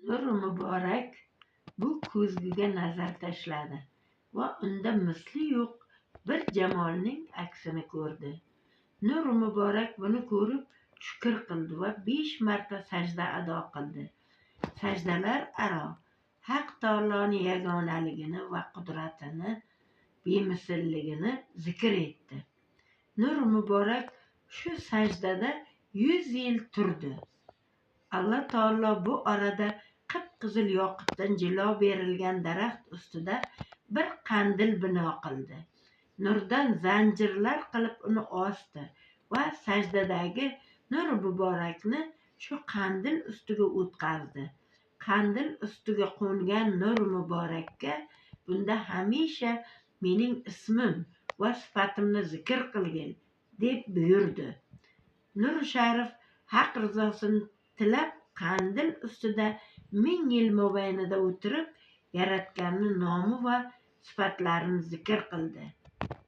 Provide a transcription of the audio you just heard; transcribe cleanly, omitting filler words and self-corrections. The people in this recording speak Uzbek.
Nur Muborak bu ko'zguga nazar tashladi va unda misli yo'q bir jamolning aksini ko'rdi. Nur Muborak buni ko'rib shukr qildi va 5 marta sajda ado qildi. Sajdalar aro Haq taoloning yagonaligini va qudratini, bemisilligini zikr etdi. Nur Muborak shu sajdada 100 yil turdi. Alloh taolo bu orada qip-qizil yoqutdan jilo berilgan daraxt ustida bir qandil bino qildi. Nurdan zanjirlar qilib uni osdi va sajdadagi Nur Muborakni shu qandil ustiga o'tqazdi. Qandil ustiga qo'ngan Nur Muborakka bunda hamisha mening ismim va sifatimni zikr qilgin deb buyurdi. Nur Sharif haq rizosini tilab qandil ustida 1000 yil mobaynida o'tirib, Yaratganning nomi va sifatlarini zikr qildi.